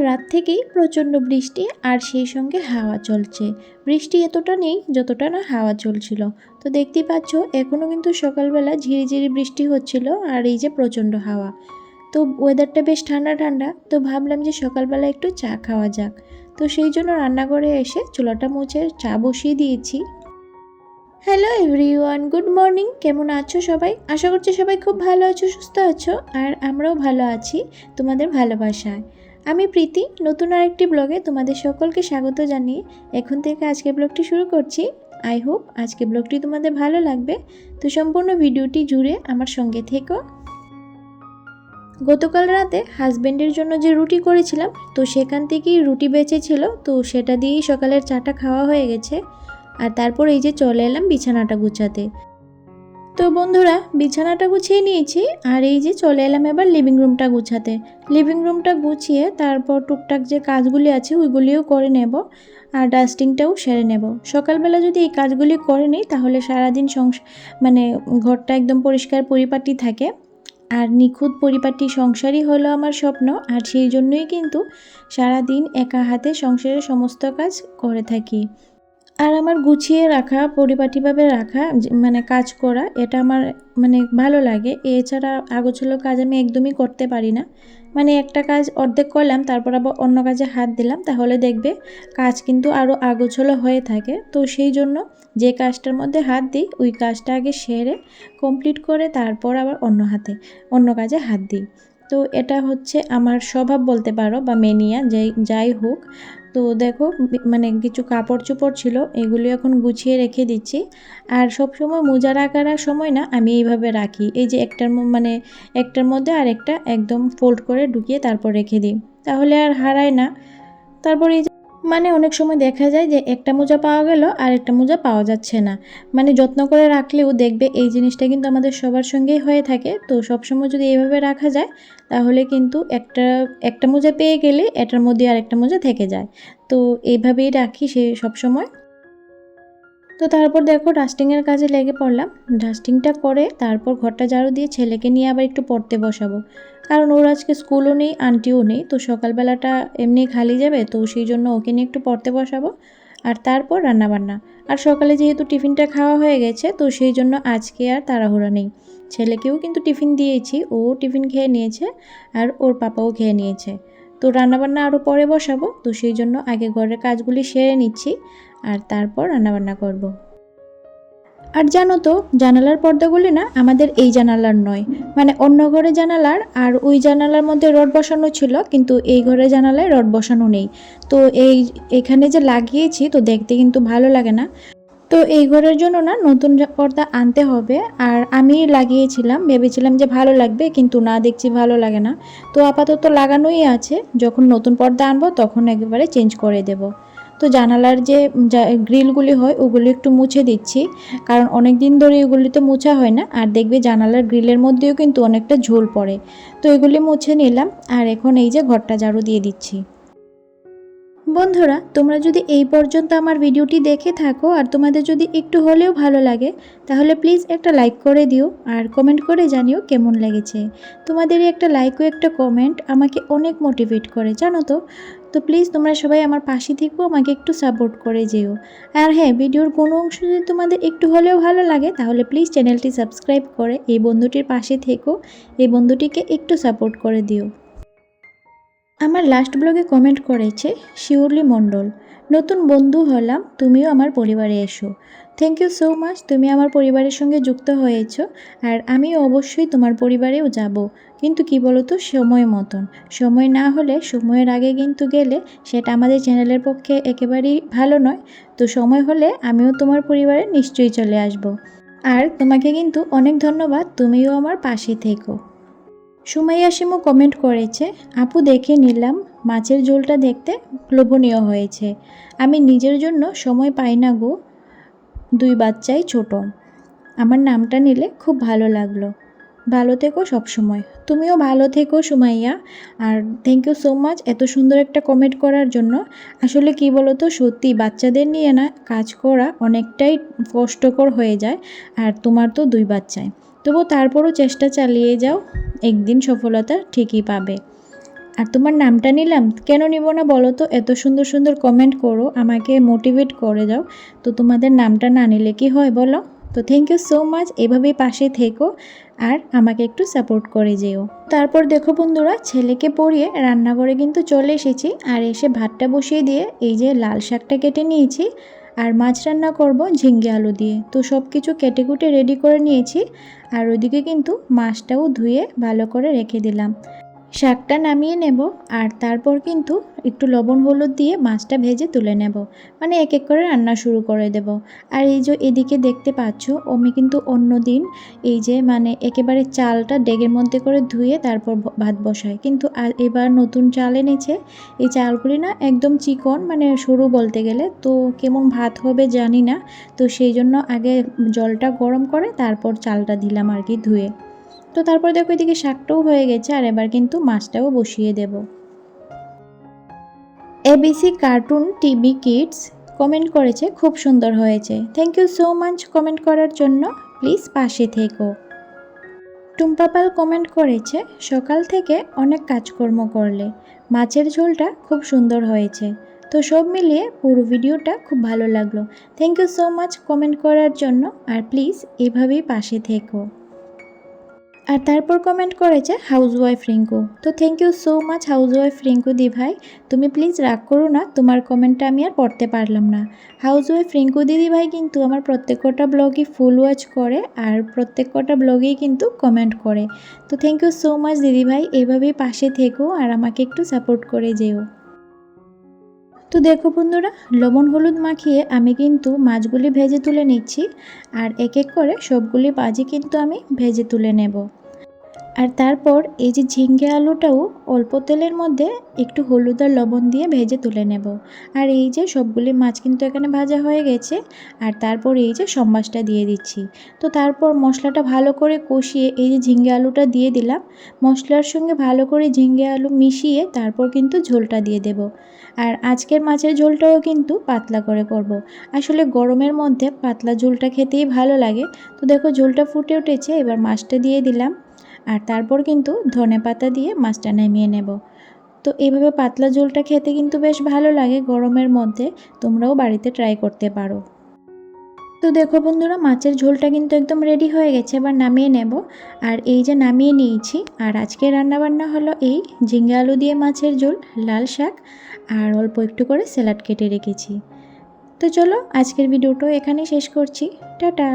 রাত থেকেই প্রচণ্ড বৃষ্টি আর সেই সঙ্গে হাওয়া চলছে। বৃষ্টি এতটা নেই যতটা না হাওয়া চলছিল। তো দেখতেই পাচ্ছ এখনও কিন্তু সকালবেলা ঝিরিঝিরি বৃষ্টি হচ্ছিল আর এই যে প্রচণ্ড হাওয়া। তো ওয়েদারটা বেশ ঠান্ডা ঠান্ডা, তো ভাবলাম যে সকালবেলা একটু চা খাওয়া যাক। তো সেই জন্য রান্নাঘরে এসে চুলাটা মুছে চা বসিয়ে দিয়েছি। Hello everyone, good morning. কেমন আছো সবাই? আশা করছি সবাই খুব ভালো আছো, সুস্থ আছো, আর আমরাও ভালো আছি তোমাদের ভালোবাসায়। আমি প্রীতি, নতুন আরেকটি ব্লগে তোমাদের সকলকে স্বাগত জানিয়ে এখন থেকে আজকের ব্লগটি শুরু করছি। আই হোপ আজকের ব্লগটি তোমাদের ভালো লাগবে। তো সম্পূর্ণ ভিডিওটি জুড়ে আমার সঙ্গে থেকো। গতকাল রাতে হাজব্যান্ডের জন্য যে রুটি করেছিলাম, তো সেখান থেকেই রুটি বেঁচেছিল, তো সেটা দিয়েই সকালের চাটা খাওয়া হয়ে গেছে। আর তারপর এই যে চলে এলাম বিছানাটা গুছাতে। তো বন্ধুরা, বিছানাটা গুছিয়ে নিয়েছি আর এই যে চলে এলাম এবার লিভিং রুমটা গুছাতে। লিভিং রুমটা গুছিয়ে তারপর টুকটাক যে কাজগুলি আছে ওইগুলিও করে নেব আর ডাস্টিংটাও সেরে নেব। সকালবেলা যদি এই কাজগুলি করে নিই তাহলে সারাদিন মানে ঘরটা একদম পরিষ্কার পরিপাটি থাকে। আর নিখুঁত পরিপাটি সংসারই হলো আমার স্বপ্ন, আর সেই জন্যই কিন্তু সারাদিন একা হাতে সংসারের সমস্ত কাজ করে থাকি। আর আমার গুছিয়ে রাখা, পরিপাটিভাবে রাখা, মানে কাজ করা, এটা আমার মানে ভালো লাগে। এছাড়া আগোছালো কাজ আমি একদমই করতে পারি না। মানে একটা কাজ অর্ধেক করলাম তারপর আবার অন্য কাজে হাত দিলাম, তাহলে দেখবে কাজ কিন্তু আরও আগোছালো হয়ে থাকে। তো সেই জন্য যে কাজটার মধ্যে হাত দিই ওই কাজটা আগে সেরে কমপ্লিট করে তারপর আবার অন্য কাজে হাত দিই। তো এটা হচ্ছে আমার স্বভাব বলতে পারো, বা মেনিয়া, যাই হোক। তো দেখো মানে কিছু কাপড় চোপড় ছিল, এগুলি এখন গুছিয়ে রেখে দিচ্ছি। আর সব সময় মোজা রাখার সময় না আমি এইভাবে রাখি, এই যে একটার মধ্যে আর একটা একদম ফোল্ড করে ঢুকিয়ে তারপর রেখে দিই, তাহলে আর হারায় না। তারপর এই মানে অনেক সময় দেখা যায় যে একটা মোজা পাওয়া গেল আর একটা মোজা পাওয়া যাচ্ছে না। মানে যত্ন করে রাখলেও দেখবে এই জিনিসটা কিন্তু আমাদের সবার সঙ্গেই হয়ে থাকে। তো সবসময় যদি এইভাবে রাখা যায় তাহলে কিন্তু একটা মোজা পেয়ে গেলে এটার মধ্যে আর একটা মোজা থেকে যায়। তো এইভাবেই রাখি সবসময়। তো তারপর দেখো ডাস্টিংয়ের কাজে লেগে পড়লাম। ডাস্টিংটা করে তারপর ঘরটা ঝাড়ু দিয়ে ছেলেকে নিয়ে আবার একটু পড়তে বসাবো, কারণ ওর আজকে স্কুলও নেই, আন্টিও নেই। তো সকালবেলাটা এমনি খালি যাবে, তো সেই জন্য ওকে নিয়ে একটু পড়তে বসাবো। আর তারপর রান্নাবান্না। আর সকালে যেহেতু টিফিনটা খাওয়া হয়ে গেছে, তো সেই জন্য আজকে আর তাড়াহুড়া নেই। ছেলেকেও কিন্তু টিফিন দিয়েছি, ও টিফিন খেয়ে নিয়েছে আর ওর পাপাও খেয়ে নিয়েছে। তো রান্নাবান্না আরও পরে বসাবো, তো সেই জন্য আগে ঘরের কাজগুলি সেরে নিচ্ছি আর তারপর রান্নাবান্না করব। আর জানো তো, জানালার পর্দাগুলি না আমাদের এই জানালার নয়, মানে অন্য ঘরে জানালার। আর ওই জানালার মধ্যে রড বসানো ছিল, কিন্তু এই ঘরে জানালায় রড বসানো নেই। তো এখানে যে লাগিয়েছি, তো দেখতে কিন্তু ভালো লাগে না। তো এই ঘরের জন্য না নতুন পর্দা আনতে হবে। আর আমি লাগিয়েছিলাম, ভেবেছিলাম যে ভালো লাগবে, কিন্তু না, দেখছি ভালো লাগে না। তো আপাতত লাগানোই আছে, যখন নতুন পর্দা আনবো তখন একেবারে চেঞ্জ করে দেব। তো জানালার যে গ্রিলগুলি হয় ওগুলি একটু মুছে দিচ্ছি, কারণ অনেক দিন ধরে এগুলিতে মোছা হয় না। আর দেখবে জানালার গ্রিলের মধ্যেও কিন্তু অনেকটা ঝোল পড়ে। তো এগুলি মুছে নিলাম আর এখন এই যে ঘরটা ঝাড়ু দিয়ে দিচ্ছি। বন্ধুরা, তোমরা যদি এই পর্যন্ত আমার ভিডিওটি দেখে থাকো আর তোমাদের যদি একটু হলেও ভালো লাগে, তাহলে প্লিজ একটা লাইক করে দিও আর কমেন্ট করে জানিও কেমন লেগেছে। তোমাদের একটা লাইক ও একটা কমেন্ট আমাকে অনেক মোটিভেট করে, জানো তো। তো প্লিজ তোমরা সবাই আমার পাশে থেকো, আমাকে একটু সাপোর্ট করে যেও। আর হ্যাঁ, ভিডিওর কোনো অংশ যদি তোমাদের একটু হলেও ভালো লাগে তাহলে প্লিজ চ্যানেলটি সাবস্ক্রাইব করে এই বন্ধুটির পাশে থেকো, এই বন্ধুটিকে একটু সাপোর্ট করে দিও। আমার লাস্ট ব্লগে কমেন্ট করেছে শিউরলি মণ্ডল, নতুন বন্ধু হলাম, তুমিও আমার পরিবারে এসো। থ্যাংক ইউ সো মাচ, তুমি আমার পরিবারের সঙ্গে যুক্ত হয়েছো। আর আমি অবশ্যই তোমার পরিবারেও যাব, কিন্তু কি বলো তো, সময় মতন। সময় না হলে, সময়ের আগে কিন্তু গেলে সেটা আমাদের চ্যানেলের পক্ষে একেবারেই ভালো নয়। তো সময় হলে আমিও তোমার পরিবারে নিশ্চয়ই চলে আসব। আর তোমাকে কিন্তু অনেক ধন্যবাদ, তুমিও আমার পাশে থেকো। সুমাইয়া শিমু কমেন্ট করেছে, আপু দেখে নিলাম মাছের ঝোলটা দেখতে লোভনীয় হয়েছে। আমি নিজের জন্য সময় পাই না গো, 2 বাচ্চাই ছোট। আমার নামটা নিলে খুব ভালো লাগলো। ভালো থেকো সবসময়। তুমিও ভালো থেকো সুমাইয়া। আর থ্যাংক ইউ সো মাচ এত সুন্দর একটা কমেন্ট করার জন্য। আসলে কি বলো তো, সত্যি বাচ্চাদের নিয়ে না কাজ করা অনেকটাই কষ্টকর হয়ে যায়। আর তোমার তো 2 বাচ্চাই, তবু তারপরও চেষ্টা চালিয়ে যাও, একদিন সফলতা ঠিকই পাবে। আর তোমার নামটা নিলাম, কেন নিব না বলো তো? এত সুন্দর সুন্দর কমেন্ট করো, আমাকে মোটিভেট করে যাও, তো তোমাদের নামটা না নিলে কি হয় বলো? তো থ্যাংক ইউ সো মাচ, এভাবেই পাশে থেকো আর আমাকে একটু সাপোর্ট করে যেও। তারপর দেখো বন্ধুরা, ছেলেকে পড়িয়ে রান্নাঘরে কিন্তু চলে এসেছি, আর এসে ভাতটা বসিয়ে দিয়ে এই যে লাল শাকটা কেটে নিয়েছি, আর মাছ রান্না করব ঝিঙ্গে আলু দিয়ে। তো সব কিছু কেটে কুটে রেডি করে নিয়েছি, আর ওইদিকে কিন্তু মাছটাও ধুয়ে ভালো করে রেখে দিলাম। শাকটা নামিয়ে নেব, আর তারপর কিন্তু একটু লবণ হলুদ দিয়ে মাছটা ভেজে তুলে নেব, মানে এক এক করে রান্না শুরু করে দেব। আর এই যে এদিকে দেখতে পাচ্ছ, আমি কিন্তু অন্য দিন এই যে মানে একেবারে চালটা ডেগের মধ্যে করে ধুয়ে তারপর ভাত বসাই, কিন্তু এবার নতুন চাল এনেছে। এই চালগুলি না একদম চিকন, মানে সরু বলতে গেলে, তো কেমন ভাত হবে জানি না। তো সেই জন্য আগে জলটা গরম করে তারপর চালটা দিলাম আর কি ধুয়ে। তো তারপর দেখো এদিকে শাকটাও হয়ে গেছে, আর এবার কিন্তু মাছটাও বসিয়ে দেব। ABC cartoon TV kids comment করেছে খুব সুন্দর হয়েছে, thank you so much comment করার জন্য, প্লিজ পাশে থেকো। টুম্পাপাল কমেন্ট করেছে সকাল থেকে অনেক কাজকর্ম করলে, মাছের ঝোলটা খুব সুন্দর হয়েছে। তো সব মিলিয়ে পুরো ভিডিওটা খুব ভালো লাগলো, thank you so much comment করার জন্য, আর প্লিজ এভাবেই পাশে থেকো। আর তারপর কমেন্ট করেছে হাউসওয়াইফ রিঙ্কু, তো thank you so much housewife Rinku দি ভাই, তুমি প্লিজ রাগ করো না, তোমার কমেন্টটা আমি আর পড়তে পারলাম না। হাউসওয়াইফ রিঙ্কু দিদি ভাই কিন্তু আমার প্রত্যেক কটা ব্লগই ফুল ওয়াচ করে, আর প্রত্যেক কটা ব্লগেই কিন্তু কমেন্ট করে। তো থ্যাংক ইউ সো মাচ দিদি ভাই, এভাবেই পাশে থেকো আর আমাকে একটু সাপোর্ট করে যেও। তো দেখো বন্ধুরা, লবণ হলুদ মাখিয়ে আমি কিন্তু মাছগুলি ভেজে তুলে নিচ্ছি, আর এক এক করে সবগুলি মাছই কিন্তু আমি ভেজে তুলে নেব। আর তারপর এই যে ঝিঙ্গে আলুটাও অল্প তেলের মধ্যে একটু হলুদ আর লবণ দিয়ে ভেজে তুলে নেব। আর এই যে সবগুলি মাছ কিন্তু এখানে ভাজা হয়ে গেছে, আর তারপর এই যে সব মাছটা দিয়ে দিচ্ছি। তো তারপর মশলাটা ভালো করে কষিয়ে এই যে ঝিঙ্গে আলুটা দিয়ে দিলাম, মশলার সঙ্গে ভালো করে ঝিঙ্গে আলু মিশিয়ে তারপর কিন্তু ঝোলটা দিয়ে দেব। আর আজকের মাছের ঝোলটাও কিন্তু পাতলা করে করব। আসলে গরমের মধ্যে পাতলা ঝোলটা খেতেই ভালো লাগে। তো দেখো ঝোলটা ফুটে উঠেছে, এবার মাছটা দিয়ে দিলাম, আর তারপর কিন্তু ধনেপাতা দিয়ে মাছটা নামিয়ে নেব। তো এইভাবে পাতলা ঝোলটা খেতে কিন্তু বেশ ভালো লাগে গরমের মধ্যে, তোমরাও বাড়িতে ট্রাই করতে পারো। তো দেখো বন্ধুরা, মাছের ঝোলটা কিন্তু একদম রেডি হয়ে গেছে, এবার নামিয়ে নেব। আর এই যে নামিয়ে নিয়েছি, আর আজকে রান্নাবান্না হলো এই ঝিঙ্গে আলু দিয়ে মাছের ঝোল, লাল শাক, আর অল্প একটু করে স্যালাড কেটে রেখেছি। তো চলো আজকের ভিডিওটাও এখানেই শেষ করছি, টাটা।